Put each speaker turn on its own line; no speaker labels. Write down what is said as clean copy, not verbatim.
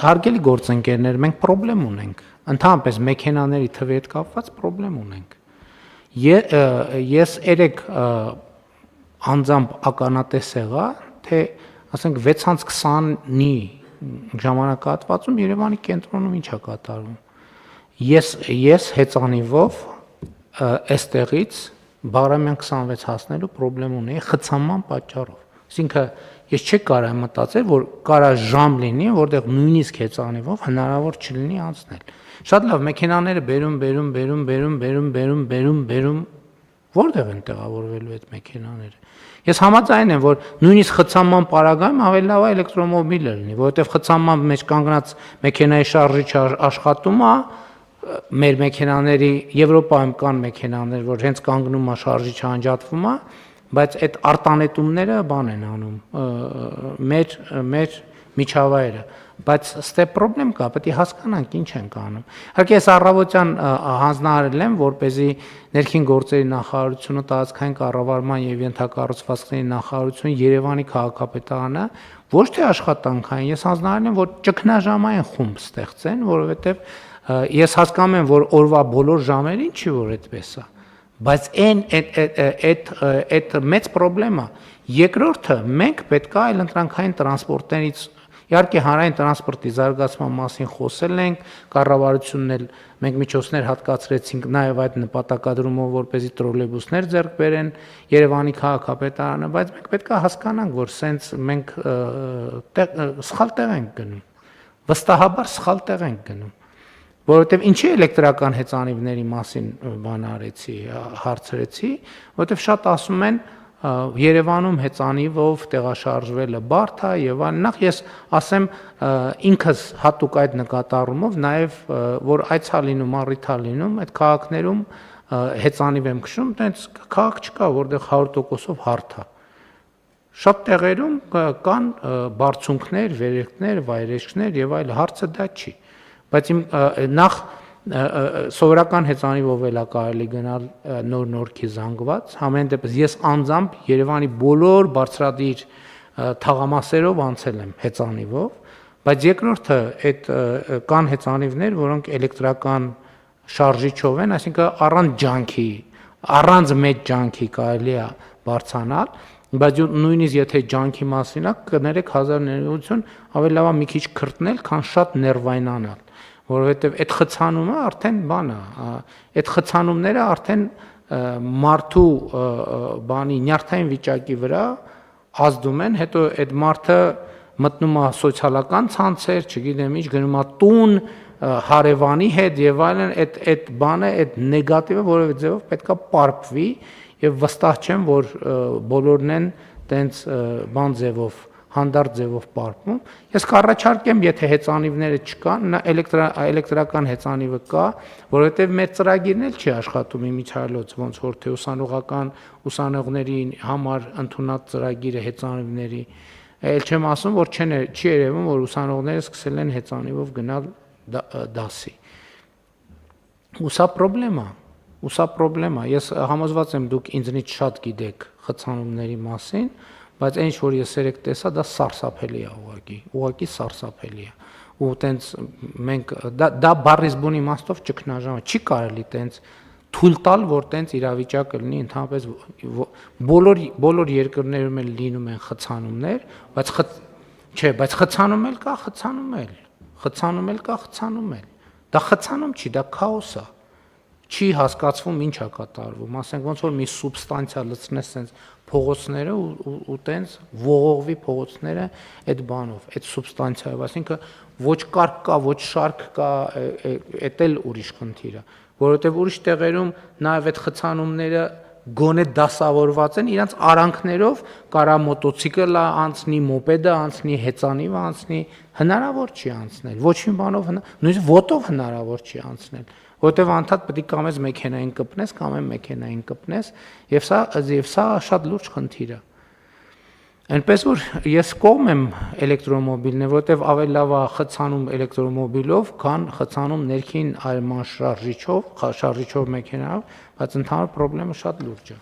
Հարգելի գործընկերներ, մենք խնդրեմ ունենք։ Ընդհանրապես մեքենաների թվի հետ կապված խնդրեմ ունենք։ Ես երեք անձամբ ականատես եղա, թե ասենք 6:20-ի ժամանակահատվածում Երևանի կենտրոնում ինչ է կատարվում։ Ես հեծանիվով այստեղից Բաղրամյան 26 հասնելու խնդրեմ ունեի խցանման պատճառով։ Այսինքն ես չէ կարա մտածել, որ կարա ժամ լինի, որտեղ նույնիսկ հեծանիվով հնարավոր չլինի անցնել։ Շատ լավ, մեքենաները բերում, որտեղ են տեղավորվելու այդ մեքենաները։ Ես համաձայն եմ, որ նույնիսկ խցանման պարագայում ավելի լավ է էլեկտրոմոբիլը լինի, որովհետև խցանման մեջ կանգնած մեքենայի շարժիչը աշխատում է, մեր մեքենաների Եվրոպայում կան մեքենաներ, որ հենց կանգնում է շարժիչը անջատվում է, բայց այդ արտանետումները բան են անում մեր միջավայրը, բայց ստե խնդրեմ կա, պետք է հասկանանք ինչ ենք անում։ Իհարկե ես առավոտյան հանձնարարել եմ, որպեսզի ներքին գործերի նախարարությունը, տարածքային կառավարման եւ ենթակառուցվածքների նախարարությունը, Երևանի քաղաքապետարանը ոչ թե աշխատանքային, ես հանձնարարել եմ, որ ճգնաժամային խումբ ստեղծեն, որովհետեւ ես հասկանում եմ, որ օրվա բոլոր ժամերին չի որ այդպես է, բայց այդ մեծ խնդրեմ է։ Երկրորդը մենք պետք է այլ ընտրանքային տրանսպորտներից իհարկե հանրային տրանսպորտի զարգացման մասին խոսել ենք, կառավարությունն էլ մենք միջոցներ հատկացրեցինք նաև այդ նպատակադրումով, որպեսզի տրոլեյբուսներ ձեռք բերեն Երևանի քաղաքապետարանը, բայց մենք պետք է հասկանանք, որ սենց մենք սխալ տեղ ենք գնում, վստահաբար սխալ տեղ ենք գնում, որովհետև ինչի էլեկտրական հեծանիվների մասին բան արեցի, հարցրեցի, որովհետև շատ ասում են Երևանում հեծանիվով տեղաշարժվելը բարդ է եւ այլն, նախ ես ասեմ ինքս հատուկ այդ նկատառումով նաեւ որ այցա լինում, առիթա լինում, այդ քաղաքներում հեծանիվ եմ քշում, տենց քաղաք չկա, որտեղ 100%-ով հարթ է։ Շատ տեղերում կան բարձունքներ, վերելքներ, վայրեջքներ եւ այլ, հարցը դա չի, բայց նախ սովորական հեծանիվով էլ է կարելի գնալ նոր Նորքի զանգված, համեն դեպս ես անձամբ Երևանի բոլոր բարձրադիր թաղամասերով անցել եմ հեծանիվով, բայց երկրորդը այդ կան հեծանիվներ, որոնք էլեկտրական շարժիչով են, այսինքն առանց ջանքի, առանց մեծ ջանքի կարելի է բարձրանալ, բայց նույնիսկ եթե ջանքի մասին է, կներեք 1980 ավելի լավ է մի քիչ քրտնել, քան շատ ներվայնանալ, որովհետև այդ խցանումը արդեն բան է, այդ խցանումները արդեն մարդու բանի նյարդային վիճակի վրա ազդում են, հետո այդ մարդը մտնում է սոցիալական ցանցեր, չգիտեմ ինչ, գնում է տուն, հարևանի հետ եւ այլն, այդ բանը, այդ նեգատիվը որևէ ձևով պետքա պարփվի եւ վստահ չեմ, որ բոլորն են տենց բան ձևով հանդարտ ձևով պարփում։ Ես կառաջարկեմ, եթե հեծանիվները չկան, էլեկտրական հեծանիվը կա, որովհետև մեր ծրագիրն էլ չի աշխատում իմիջիայլոց, ոնց որ թե ուսանողների համար ընդունած ծրագիրը հեծանիվների, էլ չեմ ասում, որ չի երևում, որ ուսանողները սկսել են հեծանիվով գնալ դասի։ Ու սա խնդրեմ է, ես համոզված եմ դուք ինձնից շատ գիտեք խցանումների մասին, բայց այն որ ես երեք տեսա, դա սարսափելի է ուղղակի սարսափելի է, ու տենց մենք դա բառից բուն իմաստով ճգնաժամ է, չի կարելի տենց թույլ տալ, որ տենց իրավիճակը լինի, ընդհանրապես բոլոր երկրներում էլ լինում են խցանումներ, բայց խցանում էլ կա, դա խցանում չի, դա քաոս է, չի հասկացվում ինչ է կատարվում, ասենք ոնց որ մի սուբստանցիա լցնես տենց փողոցները ու տենց ողողվի փողոցները այդ բանով, այդ սուբստանցիայով, այսինքն ոչ կարգ կա, ոչ շարք կա, էդ էլ ուրիշ խնդիր է, որովհետև ուրիշ տեղերում նաև այդ խցանումները գոնե դասավորված են, իրանց արանքներով կարա մոտոցիկլը անցնի, մոպեդը անցնի, հեծանիվը անցնի, հնարավոր չի անցնել, ոչ մի բանով, նույնիսկ ոտով հնարավոր չի անցնել, որտեվ անդադ պետք է կամ ես մեքենային կպնես, կամ եմ մեքենային կպնես, եւ սա շատ լուրջ խնդիր է։ Այնպես որ ես կողմ եմ էլեկտրոմոբիլն, որտեվ ավելի լավ է խցանում էլեկտրոմոբիլով, քան խցանում ներքին այրման շարժիչով մեքենայով, բայց ընդհանուր խնդիրը շատ լուրջ է։